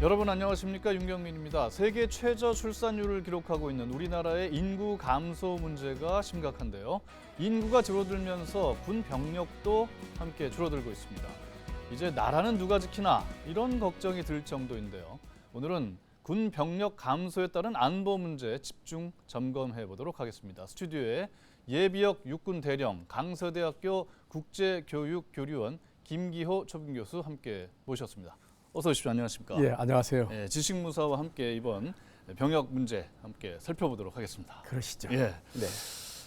여러분 안녕하십니까, 윤경민입니다. 세계 최저 출산율을 기록하고 있는 우리나라의 인구 감소 문제가 심각한데요. 인구가 줄어들면서 군 병력도 함께 줄어들고 있습니다. 이제 나라는 누가 지키나 이런 걱정이 들 정도인데요. 오늘은 군 병력 감소에 따른 안보 문제 집중 점검해 보도록 하겠습니다. 스튜디오에 예비역 육군 대령 강서대학교 국제교육교류원 김기호 초빙 교수 함께 모셨습니다. 어서 오십시오. 안녕하십니까? 예, 안녕하세요. 예, 지식무사와 함께 이번 병역 문제 함께 살펴보도록 하겠습니다. 그러시죠. 예. 네.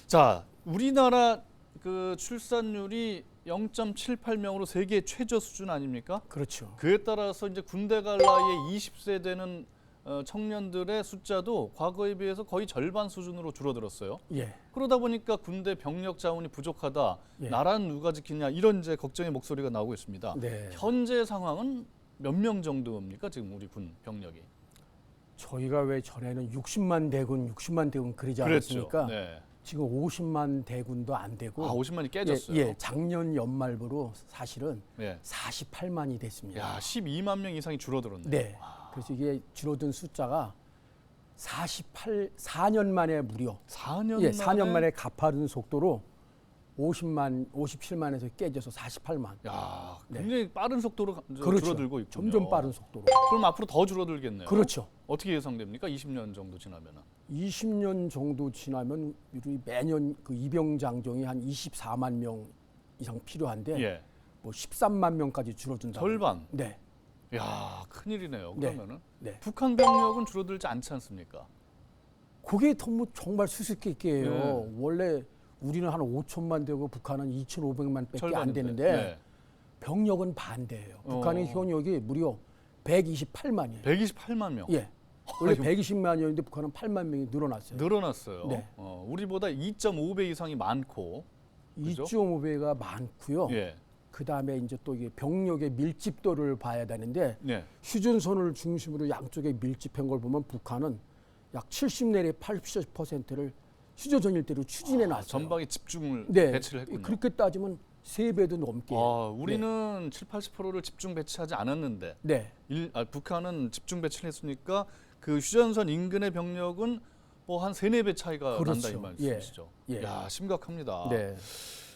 자, 우리나라 그 출산율이 0.78명으로 세계 최저 수준 아닙니까? 그렇죠. 그에 따라서 이제 군대 갈 나이에 20세 되는 청년들의 숫자도 과거에 비해서 거의 절반 수준으로 줄어들었어요. 예. 그러다 보니까 군대 병력 자원이 부족하다. 예. 나라는 누가 지키냐 이런 이제 걱정의 목소리가 나오고 있습니다. 네. 현재 상황은 몇 명 정도입니까? 지금 우리 군 병력이. 저희가 왜 전에는 60만 대군 그러지 않았습니까? 네. 지금 50만 대군도 안 되고 50만이 깨졌어요. 예, 작년 연말부로 사실은 예. 48만이 됐습니다. 야, 12만 명 이상이 줄어들었네요. 네. 그래서 이게 줄어든 숫자가 4년 만에 무려 4년 만에 가파른 속도로 57만에서 깨져서 48만. 야, 네. 굉장히 빠른 속도로 그렇죠. 줄어들고 있군요. 점점 빠른 속도로. 그럼 앞으로 더 줄어들겠네요. 그렇죠. 어떻게 예상됩니까? 20년 정도 지나면은. 20년 정도 지나면 우리 매년 그 입영장정이 한 24만 명 이상 필요한데 예. 뭐 13만 명까지 줄어든다. 절반. 네. 야, 큰일이네요. 네. 그러면은 네. 북한 병력은 줄어들지 않지 않습니까? 그게 뭐 정말 수수께끼예요. 네. 원래 우리는 한 5천만 되고 북한은 2,500만밖에 안 절반인데. 되는데 네. 병력은 반대예요. 북한의 현역이 무려 128만이에요. 128만 명. 예. 원래 이거 120만이었는데 북한은 8만 명이 늘어났어요. 늘어났어요. 네. 우리보다 2.5배 이상이 많고. 그죠? 2.5배가 많고요. 예. 그다음에 이제 또 이게 병력의 밀집도를 봐야 되는데 네. 휴전선을 중심으로 양쪽에 밀집한 걸 보면 북한은 약 70 내지 80%를 휴전선일대로 추진해 놨어요. 전방에 집중을 네. 배치를 했군요. 그렇게 따지면 3배도 넘게. 우리는 70-80%를 집중 배치하지 않았는데 네. 북한은 집중 배치를 했으니까 그 휴전선 인근의 병력은 뭐 한 3-4배 차이가 그렇죠. 난다 이 말씀이시죠. 예. 야, 심각합니다. 네.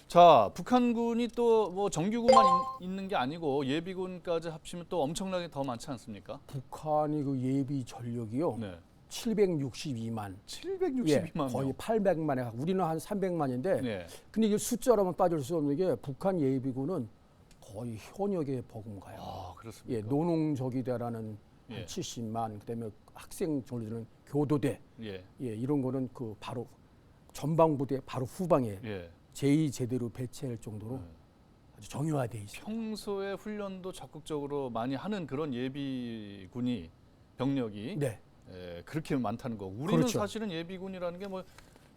자, 북한군이 또 뭐 정규군만 있는 게 아니고 예비군까지 합치면 또 엄청나게 더 많지 않습니까? 북한이 그 예비 전력이요. 네. 762만. 762만 거의 명. 800만에 가고 우리는 한 300만인데 네. 근데 이게 숫자로만 빠질 수 없는 게 북한 예비군은 거의 현역에 버금가요. 아, 그렇습니까? 예, 노농저기대라는 예. 한 70만, 그다음에 학생 정도는 교도대, 예. 예, 이런 거는 그 바로 전방부대 바로 후방에 예. 제2제대로 배치할 정도로 네. 아주 정형화돼 있어요. 평소에 훈련도 적극적으로 많이 하는 그런 예비군이 병력이 네, 그렇게 많다는 거고 우리는 그렇죠. 사실은 예비군이라는 게 뭐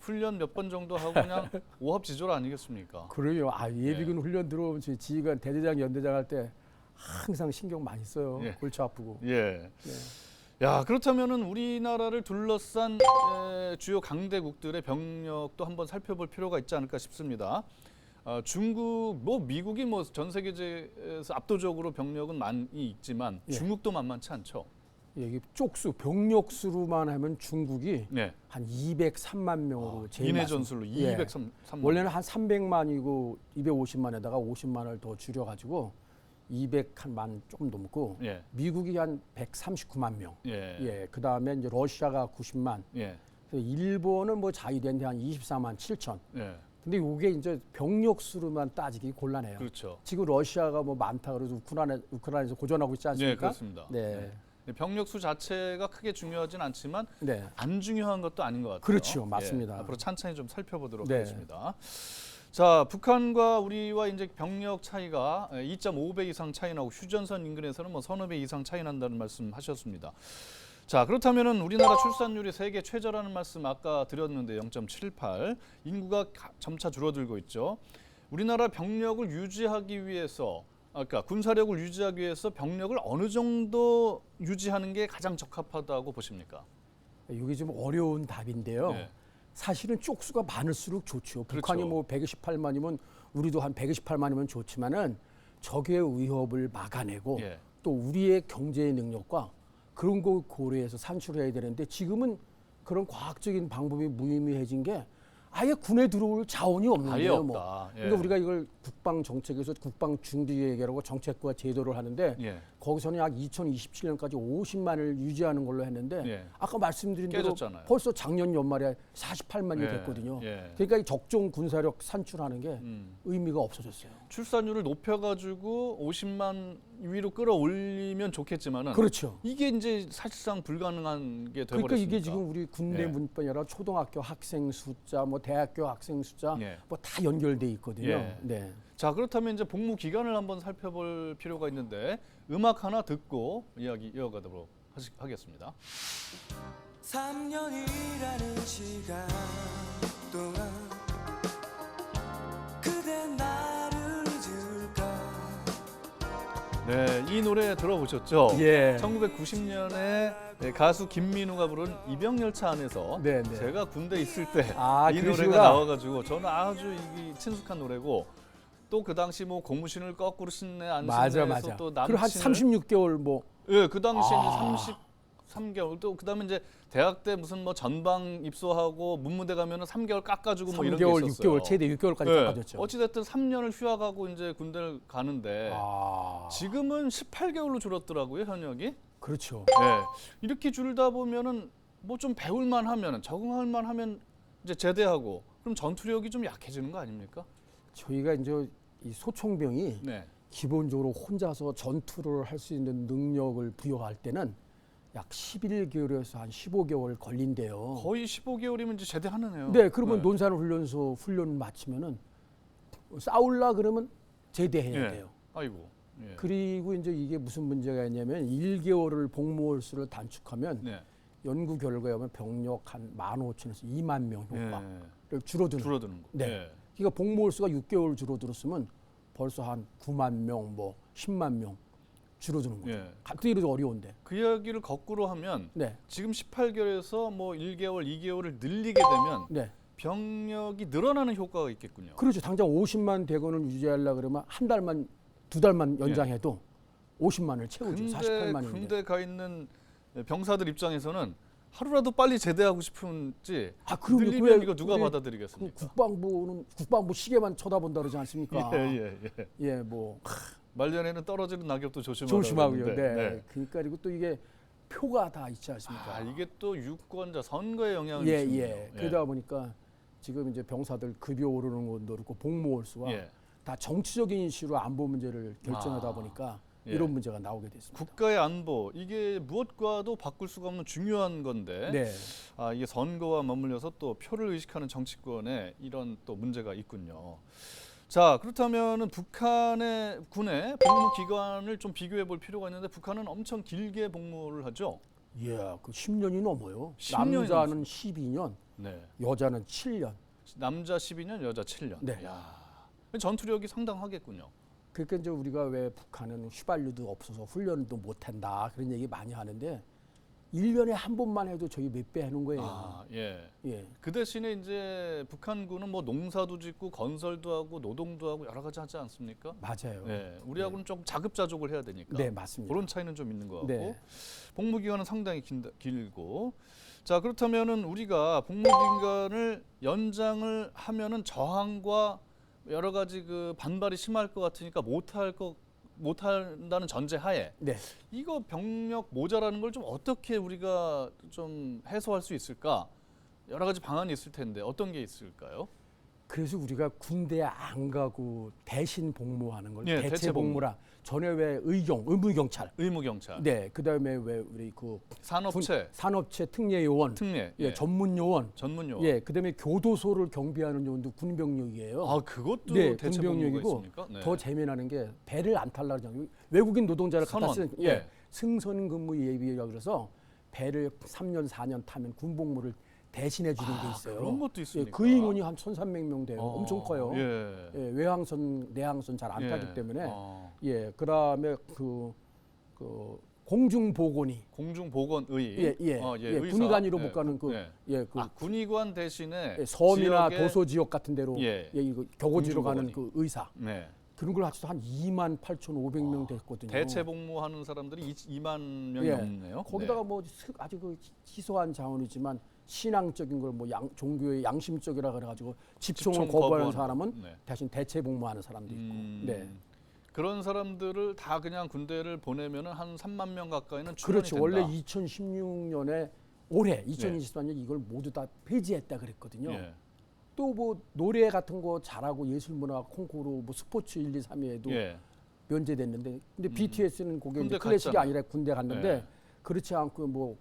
훈련 몇 번 정도 하고 그냥 오합지졸 아니겠습니까? 그래요. 예비군 훈련 들어오면 지휘관 대대장 연대장 할 때 항상 신경 많이 써요. 예. 골치 아프고. 예. 네. 야, 그렇다면은 우리나라를 둘러싼 주요 강대국들의 병력도 한번 살펴볼 필요가 있지 않을까 싶습니다. 중국, 뭐 미국이 뭐 전 세계에서 압도적으로 병력은 많이 있지만 예. 중국도 만만치 않죠. 예, 이게 쪽수 병력수로만 하면 중국이 네. 한 203만 명으로 제일 인해 많습니다. 전술로 예. 203만. 원래는 한 300만이고 250만에다가 50만을 더 줄여가지고 200만 조금 넘고 예. 미국이 한 139만 명. 예. 예, 그 다음에 이제 러시아가 90만. 예. 일본은 뭐 자위대인데 한 24만 7천. 예. 근데 이게 이제 병력수로만 따지기 곤란해요. 그렇죠. 지금 러시아가 뭐 많다 그래서 우크라이나에서 고전하고 있지 않습니까? 네, 그렇습니다. 네. 병력 수 자체가 크게 중요하진 않지만 네. 안 중요한 것도 아닌 것 같아요. 그렇죠. 맞습니다. 예, 앞으로 찬찬히 좀 살펴보도록 네. 하겠습니다. 자, 북한과 우리와 이제 병력 차이가 2.5배 이상 차이 나고 휴전선 인근에서는 뭐 서너 배 이상 차이 난다는 말씀하셨습니다. 자, 그렇다면은 우리나라 출산율이 세계 최저라는 말씀 아까 드렸는데 0.78 인구가 점차 줄어들고 있죠. 우리나라 병력을 유지하기 위해서 그러니까 군사력을 유지하기 위해서 병력을 어느 정도 유지하는 게 가장 적합하다고 보십니까? 이게 좀 어려운 답인데요. 네. 사실은 쪽수가 많을수록 좋죠. 그렇죠. 북한이 뭐 128만이면 우리도 한 128만이면 좋지만은 적의 위협을 막아내고 예. 또 우리의 경제 능력과 그런 거 고려해서 산출해야 되는데 지금은 그런 과학적인 방법이 무의미해진 게 아예 군에 들어올 자원이 아예 없는데요. 없다. 뭐. 예. 그러니까 우리가 이걸 국방 정책에서 국방 준비 계획이라고 정책과 제도를 하는데 예. 거기서는 약 2027년까지 50만을 유지하는 걸로 했는데 예. 아까 말씀드린 대로 깨졌잖아요. 벌써 작년 연말에 48만이 예. 됐거든요. 예. 그러니까 이 적정 군사력 산출하는 게 음. 의미가 없어졌어요. 출산율을 높여가지고 50만 위로 끌어올리면 좋겠지만은 그렇죠. 이게 이제 사실상 불가능한 게 돼버렸으니까. 그러니까 이게 지금 우리 군대 예. 문뿐 아니라 초등학교 학생 숫자, 뭐 대학교 학생 숫자, 예. 뭐 다 연결돼 있거든요. 예. 네. 자, 그렇다면 이제 복무 기간을 한번 살펴볼 필요가 있는데 음악 하나 듣고 이야기 이어가도록 하겠습니다. 3년이라는 시간 동안 그대 나를 잊을까. 네, 이 노래 들어보셨죠? 예. 1990년에 가수 김민우가 부른 이병열차 안에서 네, 네. 제가 군대 있을 때 이 아, 노래가 그러시구나. 나와가지고 저는 아주 이게 친숙한 노래고 또 그 당시 뭐 고무신을 거꾸로 신네 안 맞아, 신네에서 맞아. 또 그리고 한 남친을 36개월 뭐 예, 그 당시에 아. 이제 33개월 또 그다음에 이제 대학 때 무슨 뭐 전방 입소하고 문무대 가면은 3개월 깎아주고 뭐 이런 게 3개월, 있었어요. 6개월, 최대 6개월까지 예, 깎아줬죠. 어찌 됐든 3년을 휴학하고 이제 군대를 가는데 아, 지금은 18개월로 줄었더라고요, 현역이. 그렇죠. 네. 이렇게 줄다 보면은 뭐 좀 배울만 하면은 적응할만 하면 이제 제대하고 그럼 전투력이 좀 약해지는 거 아닙니까? 저희가 이제 이 소총병이 네. 기본적으로 혼자서 전투를 할 수 있는 능력을 부여할 때는 약 11개월에서 한 15개월 걸린대요. 거의 15개월이면 이제 제대하는 애요. 네, 그러면 논산훈련소 훈련 마치면은 싸울라 그러면 제대해야 예. 돼요. 아이고. 예. 그리고 이제 이게 무슨 문제가 있냐면 1개월을 복무월 수를 단축하면 네. 연구 결과에 보면 병력 한 15,000에서 2만 명 효과를 예. 줄어드는. 줄어드는 거. 네. 예. 그러니까 복무월 수가 6개월 줄어들었으면 벌써 한 9만 명, 뭐 10만 명 줄어드는 거죠. 예. 갑자기 어려운데. 그 이야기를 거꾸로 하면 네, 지금 18개월에서 뭐 1개월, 2개월을 늘리게 되면 네. 병력이 늘어나는 효과가 있겠군요. 그렇죠. 당장 50만 대군을 유지하려 그러면 한 달만, 두 달만 연장해도 50만을 채우죠. 근데 48만인데. 군대 가 있는 병사들 입장에서는 하루라도 빨리 제대하고 싶은지 아, 그러면 늘리면 그 이거 누가 그 받아들이겠습니까? 국방부는 국방부 시계만 쳐다본다 그러지 않습니까? 예. 예, 뭐 말년에는 떨어지는 낙엽도 조심하라고 조심하고요. 네. 그러는데, 그러니까 그리고 또 이게 표가 다 있지 않습니까? 아, 이게 또 유권자 선거에 영향을 예, 미치는군요. 예. 그러다 보니까 지금 이제 병사들 급여 오르는 것도 그렇고 복무월 수가 예. 다 정치적인 이슈로 안보 문제를 결정하다 아, 보니까 예. 이런 문제가 나오게 됐습니다. 국가의 안보 이게 무엇과도 바꿀 수가 없는 중요한 건데 네. 아, 이게 선거와 맞물려서 또 표를 의식하는 정치권에 이런 또 문제가 있군요. 자, 그렇다면은 북한의 군의 복무 기간을 좀 비교해 볼 필요가 있는데 북한은 엄청 길게 복무를 하죠. 예, 그 10년이 넘어요. 10년이 남자는 12년, 네. 여자는 7년. 남자 12년, 여자 7년. 네. 야, 전투력이 상당하겠군요. 그러니까 이제 우리가 왜 북한은 휘발유도 없어서 훈련도 못 한다 그런 얘기 많이 하는데 1년에 한 번만 해도 저희 몇 배 하는 거예요. 아, 예. 예. 그 대신에 이제 북한군은 뭐 농사도 짓고 건설도 하고 노동도 하고 여러 가지 하지 않습니까? 맞아요. 네, 우리하고는 좀 자급자족을 해야 되니까. 네, 맞습니다. 그런 차이는 좀 있는 것 같고 네. 복무 기간은 상당히 길고. 자, 그렇다면은 우리가 복무 기간을 연장을 하면은 저항과 여러 가지 그 반발이 심할 것 같으니까 못한다는 전제하에 네. 이거 병력 모자라는 걸 좀 어떻게 우리가 좀 해소할 수 있을까? 여러 가지 방안이 있을 텐데 어떤 게 있을까요? 그래서 우리가 군대에 안 가고 대신 복무하는 걸 예, 대체 대체 복무. 복무라. 전에 왜 의무경찰. 의무경찰, 네. 그다음에 왜 우리 그 산업체, 산업체 특례요원, 특례, 예, 전문요원, 전문요원. 예, 그다음에 교도소를 경비하는 요원도 군병력이에요. 아, 그것도 네, 대체 복무가 군병력이고 있습니까? 네. 더 재미나는 게 배를 안 탈라 그러잖아요. 외국인 노동자를 갖다 선원, 쓰는 예. 승선 근무 예비라 그래서 배를 3년 4년 타면 군복무를 대신해 주는 게 있어요. 그런 것도 예, 있습니까? 그 인원이 한 1,300명 돼요. 엄청 커요. 예. 예, 외항선, 내항선 잘 안 예. 타기 때문에 어. 예, 그다음에 그 공중보건이 공중보건의 예, 의사. 군의관으로 예. 못 가는 그 예. 예, 그 군의관 대신에 섬이나 지역의- 도서 지역 같은 데로 예. 이거 교고지로 가는 공중보건이. 그 의사. 네. 그런 걸 합쳐서 한 28,500명 됐거든요. 대체 복무하는 사람들이 2만 명이 예. 넘네요. 거기다가 뭐 아주 그 희소한 자원이지만 신앙적인 걸 뭐 종교의 양심적이라 그래가지고 집총을 집총 거부하는 거부하는, 사람은 네. 대신 대체 복무하는 사람도 있고. 네. 그런 사람들을 다 그냥 군대를 보내면은 한 3만 명 가까이는 출연이 그렇죠. 된다. 원래 2016년에 올해 2023년 이걸 모두 다 폐지했다 그랬거든요. 예. 또 뭐 노래 같은 거 잘하고 예술문화 콩쿠르 뭐 스포츠 1, 2, 3위에도 예. 면제됐는데 근데 BTS는 그게 군대 이제 클래식이 갔잖아. 아니라 군대 갔는데 예. 그렇지 않고 뭐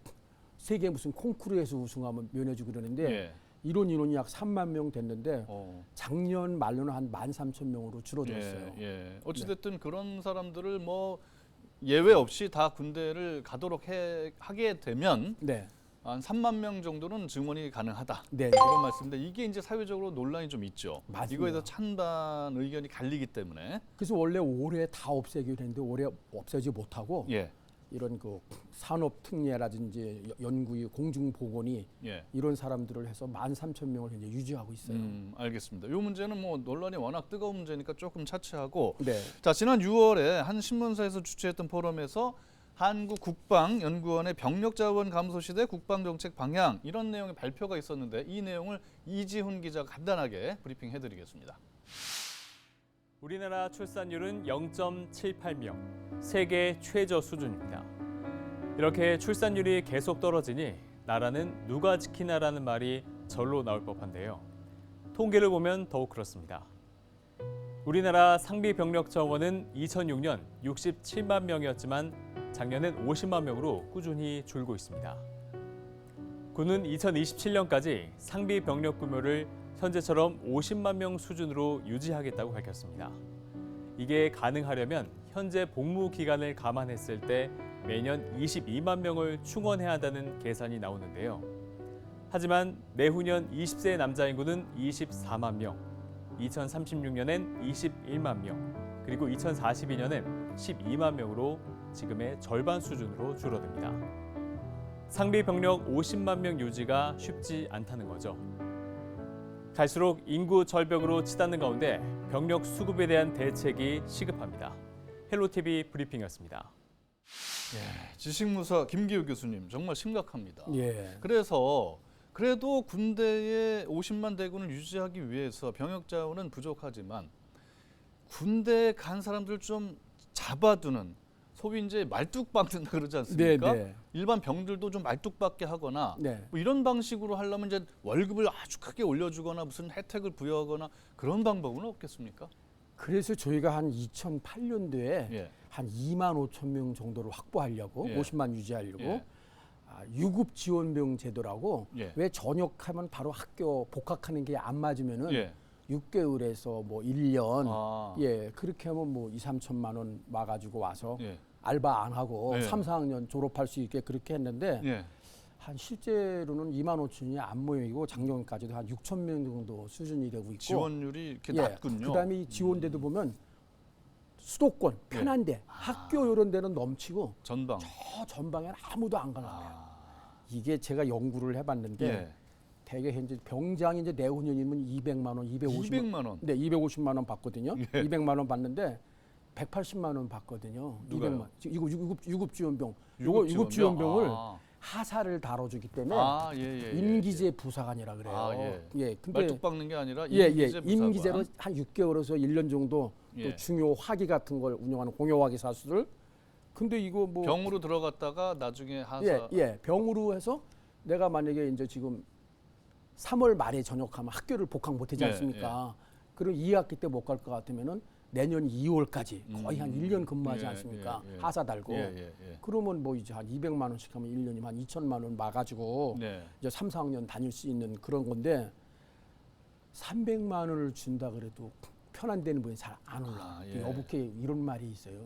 세계 무슨 콩쿠르에서 우승하면 면해주고 그러는데 예. 인원이 약 3만 명 됐는데 어. 작년 말로는 한 13,000명으로 줄어들었어요. 예. 예. 어찌됐든 그런 사람들을 뭐 예외 없이 다 군대를 가도록 하게 되면 네. 한 3만 명 정도는 증원이 가능하다. 네. 이런 말씀인데 이게 이제 사회적으로 논란이 좀 있죠. 맞습니다. 이거에 대해서 찬반 의견이 갈리기 때문에. 그래서 원래 올해 다 없애기로 했는데 올해 없애지 못하고 예. 이런 그 산업 특례라든지 연구의 공중 보건이 예. 이런 사람들을 해서 13,000명을 현재 유지하고 있어요. 알겠습니다. 이 문제는 뭐 논란이 워낙 뜨거운 문제니까 조금 차치하고 네. 자, 지난 6월에 한 신문사에서 주최했던 포럼에서 한국국방연구원의 병력자원 감소 시대 국방정책 방향 이런 내용의 발표가 있었는데 이 내용을 이지훈 기자가 간단하게 브리핑해드리겠습니다. 우리나라 출산율은 0.78명, 세계 최저 수준입니다. 이렇게 출산율이 계속 떨어지니 나라는 누가 지키나라는 말이 절로 나올 법한데요. 통계를 보면 더욱 그렇습니다. 우리나라 상비병력 정원은 2006년 67만 명이었지만 작년엔 50만 명으로 꾸준히 줄고 있습니다. 군은 2027년까지 상비병력 규모를 현재처럼 50만 명 수준으로 유지하겠다고 밝혔습니다. 이게 가능하려면 현재 복무 기간을 감안했을 때 매년 22만 명을 충원해야 한다는 계산이 나오는데요. 하지만 내후년 20세 남자 인구는 24만 명, 2036년엔 21만 명, 그리고 2042년엔 12만 명으로 지금의 절반 수준으로 줄어듭니다. 상비 병력 50만 명 유지가 쉽지 않다는 거죠. 갈수록 인구 절벽으로 치닫는 가운데 병력 수급에 대한 대책이 시급합니다. 헬로티비 브리핑이었습니다. 지식무사 김기우 교수님 정말 심각합니다. 예. 그래서 그래도 군대에 50만 대군을 유지하기 위해서 병역 자원은 부족하지만 군대에 간 사람들 좀 잡아두는 소위 이제 말뚝박는다 그러지 않습니까? 네, 네. 일반 병들도 좀 말뚝박게 하거나 네. 뭐 이런 방식으로 하려면 이제 월급을 아주 크게 올려주거나 무슨 혜택을 부여하거나 그런 방법은 없겠습니까? 그래서 저희가 한 2008년도에 예. 한 2만 5천 명 정도를 확보하려고 예. 50만 유지하려고 예. 유급 지원병 제도라고 예. 왜 전역하면 바로 학교 복학하는 게 안 맞으면은 예. 6개월에서 뭐 1년 아. 예 그렇게 하면 뭐 2, 3천만 원 와가지고 와서 예. 알바 안 하고 예. 3, 4학년 졸업할 수 있게 그렇게 했는데 예. 한 실제로는 2만 5천이 안 모이고 작년까지도 한 6천 명 정도 수준이 되고 있고 지원율이 이렇게 예, 낮군요. 그다음에 이 지원대도 보면 수도권 편한데 학교 이런 데는 넘치고 전방. 저 전방에는 아무도 안 가요. 이게 제가 연구를 해봤는데 예. 대개 현재 병장이 이제 내후년이면 200만 원, 200만 원. 네, 250만 원 받거든요. 예. 200만 원 받는데 180만 원 받거든요. 누가요? 200만. 이거 유급 지원병. 요거 유급 지원병을 하사를 다뤄주기 때문에 예. 임기제 부사관이라 그래요. 아, 예. 예, 근데 말뚝 박는 게 아니라 예, 임기제 부사관. 임기제로 한 6개월에서 1년 정도 예. 또 중요 화기 같은 걸 운영하는 공여화기 사수들. 근데 이거 뭐 병으로 들어갔다가 나중에 하사. 예, 병으로 해서 내가 만약에 이제 지금 3월 말에 전역하면 학교를 복학 못 하지 예, 않습니까? 그럼 2학기 때 못 갈 것 같으면은 내년 2월까지 거의 한 1년 근무하지 예, 않습니까? 예, 예. 하사 달고. 예. 그러면 뭐 이제 한 200만 원씩 하면 1년이면 한 2천만 원 마가지고 네. 이제 3, 4학년 다닐 수 있는 그런 건데 300만 원을 준다 그래도 편한 데는 분이 잘 안 올라. 아, 예. 어북해 이런 말이 있어요.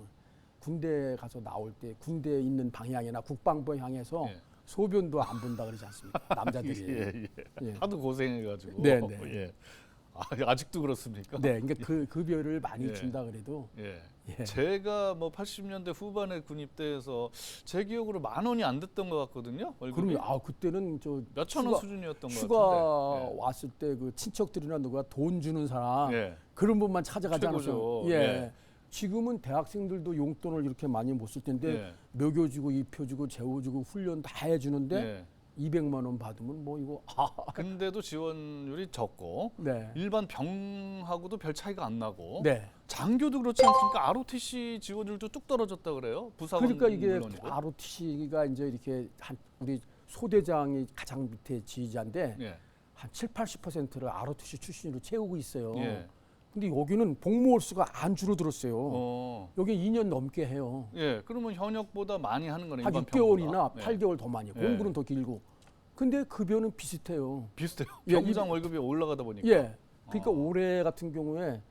군대 가서 나올 때 군대 있는 방향이나 국방부 향해서 예. 소변도 안 본다 그러지 않습니까? 남자들이. 예. 예. 하도 고생해가지고. 네, 네. 예. 아직도 그렇습니까? 네, 그러니까 그 급여를 많이 예. 준다 그래도 예. 예. 제가 뭐 80년대 후반에 군입대해서 제 기억으로 10,000원이 안 됐던 것 같거든요. 월급이 그러면 그때는 저 몇천 원 휴가- 수준이었던 것 휴가 같은데. 왔을 때 그 친척들이나 누가 돈 주는 사람 예. 그런 분만 찾아가지 최고죠. 않았어요. 예. 예. 지금은 대학생들도 용돈을 이렇게 많이 못 쓸 텐데 예. 묘교 주고 입표 주고 제호 주고 훈련 다 해주는데 예. 200만 원 받으면 뭐 이거 근데도 지원율이 적고 네. 일반 병하고도 별 차이가 안 나고 네. 장교도 그렇지 않습니까? ROTC 지원율도 뚝 떨어졌다 그래요. 부사관 그러니까 이게 물론이고. ROTC가 이제 이렇게 한 우리 소대장이 가장 밑에 지휘자인데 예. 한 70~80%를 ROTC 출신으로 채우고 있어요. 예. 근데 여기는 복무월 수가 안 줄어들었어요. 어. 여기 2년 넘게 해요. 예. 그러면 현역보다 많이 하는 거네. 한 일반 6개월이나 병보다. 예. 8개월 더 많이 해요. 예. 공부는 더 길고. 근데 급여는 비슷해요. 비슷해요. 예, 병장 월급이 올라가다 보니까. 예. 그러니까 어. 올해 같은 경우에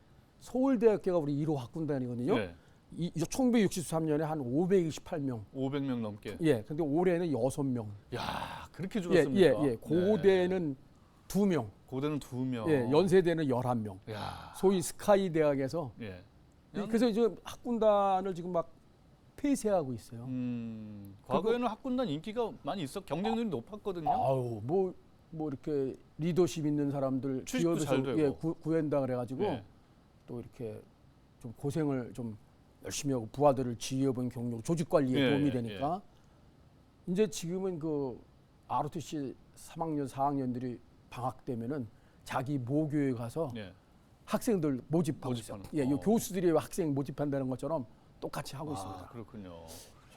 서울대학교가 우리 1호 학군단이거든요. 예. 1963년에 한 528명. 500명 넘게. 예. 근데 올해는 6명. 야, 그렇게 예, 줄었습니까? 예. 고대는 2명. 고대는 2명. 예. 연세대는 11명. 야. 소위 스카이 대학에서 예. 그래서 지금 학군단을 지금 막 폐쇄하고 있어요. 과거에는 학군단 인기가 많이 있어 경쟁률이 높았거든요. 아우 뭐 이렇게 리더십 있는 사람들 취직도 잘 되고. 예, 구한다 그래가지고 예. 또 이렇게 좀 고생을 좀 열심히 하고 부하들을 지휘해본 경력, 조직 관리에 예, 도움이 예, 되니까 이제 지금은 그 ROTC 3학년, 4학년들이 방학 되면은 자기 모교에 가서 예. 학생들 모집하고 있어요. 모집하는. 예, 이 어. 교수들이 학생 모집한다는 것처럼 똑같이 하고 있습니다. 그렇군요.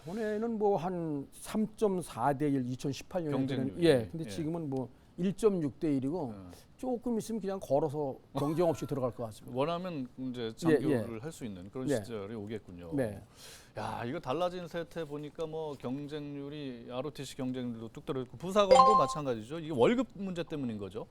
전에는 뭐 한 3.4대 1 2018년에는 경쟁률이. 예. 근데 예. 지금은 뭐 1.6대 1이고 조금 있으면 그냥 걸어서 경쟁 없이 들어갈 것 같습니다. 원하면 이제 장교를 예. 할 수 있는 그런 예. 시절이 오겠군요. 네. 야, 이거 달라진 세태 보니까 뭐 경쟁률이 ROTC 경쟁률도 뚝 떨어졌고 부사관도 마찬가지죠. 이게 월급 문제 때문인 거죠.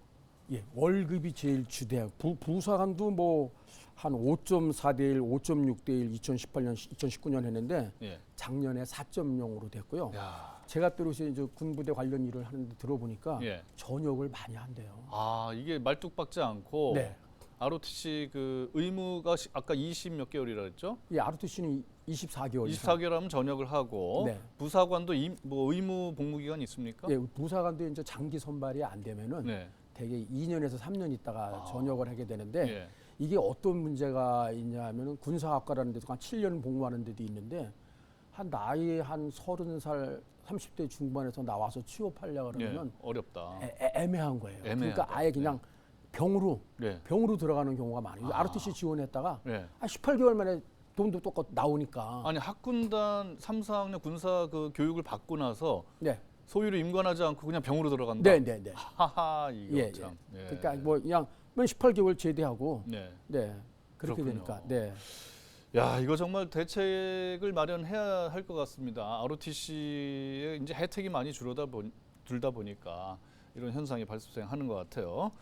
예, 월급이 제일 주대하고 부사관도 뭐 한 5.4대 1, 5.6대 1 2018년, 2019년 했는데 예. 작년에 4.0으로 됐고요. 야. 제가 또 이제 군부대 관련 일을 하는데 들어보니까 예. 전역을 많이 한대요. 아, 이게 말뚝박지 않고 네. ROTC 그 의무가 아까 20 몇 개월이라 그랬죠? 예, ROTC는 24개월 이상. 24개월 하면 전역을 하고 네. 부사관도 뭐 의무 복무 기간 있습니까? 예, 부사관도 이제 장기 선발이 안 되면은 네. 대개 2년에서 3년 있다가 아. 전역을 하게 되는데 예. 이게 어떤 문제가 있냐면은 군사학과라는 데도 한 7년 복무하는 데도 있는데 한 나이 한 30살 30대 중반에서 나와서 취업하려고 그러면 예. 어렵다. 애매한 거예요. 애매하다. 그러니까 아예 그냥 병으로 네. 들어가는 경우가 많아요. ROTC 지원했다가 네. 한 18개월 만에 돈도 똑같 나오니까. 아니 학군단 3, 4학년 군사 그 교육을 받고 나서 네. 소위로 임관하지 않고 그냥 병으로 들어간다. 네, 네, 네. 하하 이거 예, 참. 예. 그러니까 뭐 그냥 18개월 제대하고 네. 네. 그렇게 그렇군요. 되니까. 네. 야 이거 정말 대책을 마련해야 할 것 같습니다. ROTC에 이제 혜택이 많이 줄다 보니까 이런 현상이 발생하는 것 같아요.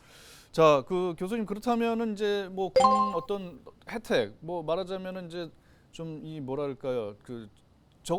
자, 그 교수님 그렇다면은 이제 뭐 군 어떤 혜택 뭐 말하자면은 이제 좀 이 뭐랄까요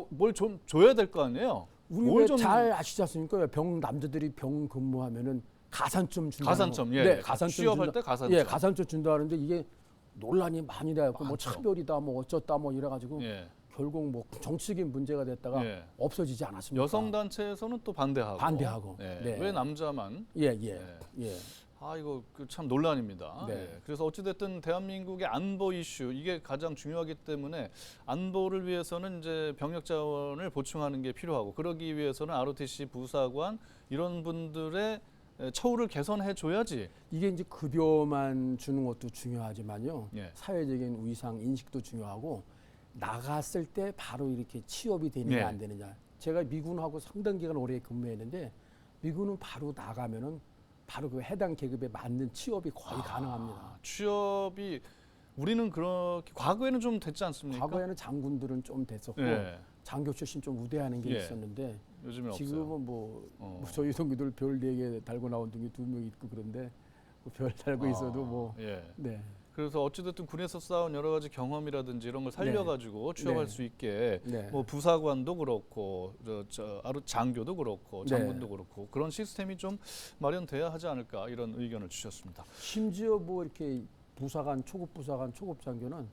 뭘 좀 줘야 될 거 아니에요. 우리 뭘 왜 좀- 잘 아시지 않습니까? 남자들이 병 근무하면은 가산점 준다. 가산점, 예. 네, 가산점 취업할 준다. 때 가산점. 예, 가산점 준다 하는데 이게 논란이 많이 돼갖고 뭐 많죠. 차별이다, 뭐 어쩌다, 뭐 이래가지고 예. 결국 뭐 정치적인 문제가 됐다가 예. 없어지지 않았습니까? 여성 단체에서는 또 반대하고. 반대하고. 예. 네. 왜 남자만? 예, 예, 예. 예. 아 이거 참 논란입니다. 네. 예. 그래서 어찌됐든 대한민국의 안보 이슈 이게 가장 중요하기 때문에 안보를 위해서는 이제 병력 자원을 보충하는 게 필요하고 그러기 위해서는 ROTC 부사관 이런 분들의 처우를 개선해 줘야지. 이게 이제 급여만 주는 것도 중요하지만요. 예. 사회적인 위상 인식도 중요하고 나갔을 때 바로 이렇게 취업이 되느냐 예. 안 되느냐. 제가 미군하고 상당 기간 오래 근무했는데 미군은 바로 나가면은 바로 그 해당 계급에 맞는 취업이 거의 가능합니다. 취업이 우리는 그렇게 과거에는 좀 됐지 않습니까? 과거에는 장군들은 좀 됐었고 예. 장교 출신 좀 우대하는 게 예. 있었는데 요즘은 없어요. 지금은 뭐 어. 저희 동기들 별 4개 달고 나온 동기 2명 있고 그런데 별 달고 있어도 뭐 예. 네. 그래서 어찌됐든 군에서 쌓은 여러 가지 경험이라든지 이런 걸 살려가지고 취업할 네. 수 있게 네. 뭐 부사관도 그렇고 장교도 그렇고 네. 장군도 그렇고 그런 시스템이 좀 마련돼야 하지 않을까 이런 의견을 주셨습니다. 심지어 뭐 이렇게 부사관, 초급 부사관, 초급 장교는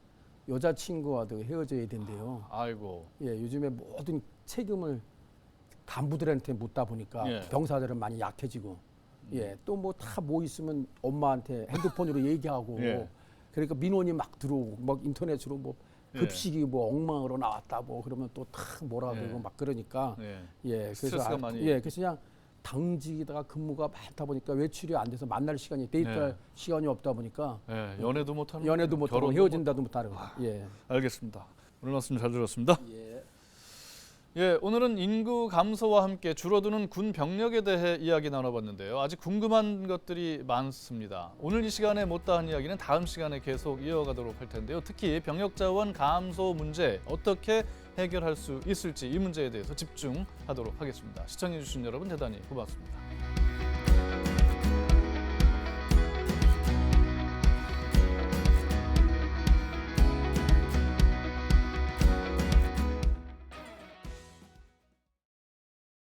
여자친구와도 헤어져야 된대요. 아이고. 예, 요즘에 모든 책임을 간부들한테 묻다 보니까 예. 병사들은 많이 약해지고, 예, 또 뭐 다 뭐 있으면 엄마한테 핸드폰으로 얘기하고, 예. 그러니까 민원이 막 들어오고, 막 인터넷으로 뭐 예. 급식이 뭐 엉망으로 나왔다 뭐 그러면 또 다 뭐라 그러고 예. 막 그러니까, 예. 예, 스트레스가 많이- 예, 그래서 그냥 당직에다가 근무가 많다 보니까 외출이 안 돼서 만날 시간이 데이트할 예. 시간이 없다 보니까 예, 연애도 못하는 연애도 못하고 결혼도 헤어진다도 못하는 거. 예. 알겠습니다. 오늘 말씀 잘 들었습니다. 예. 예, 오늘은 인구 감소와 함께 줄어드는 군 병력에 대해 이야기 나눠봤는데요. 아직 궁금한 것들이 많습니다. 오늘 이 시간에 못다한 이야기는 다음 시간에 계속 이어가도록 할 텐데요. 특히 병력 자원 감소 문제 어떻게 해결할 수 있을지 이 문제에 대해서 집중하도록 하겠습니다. 시청해주신 여러분 대단히 고맙습니다.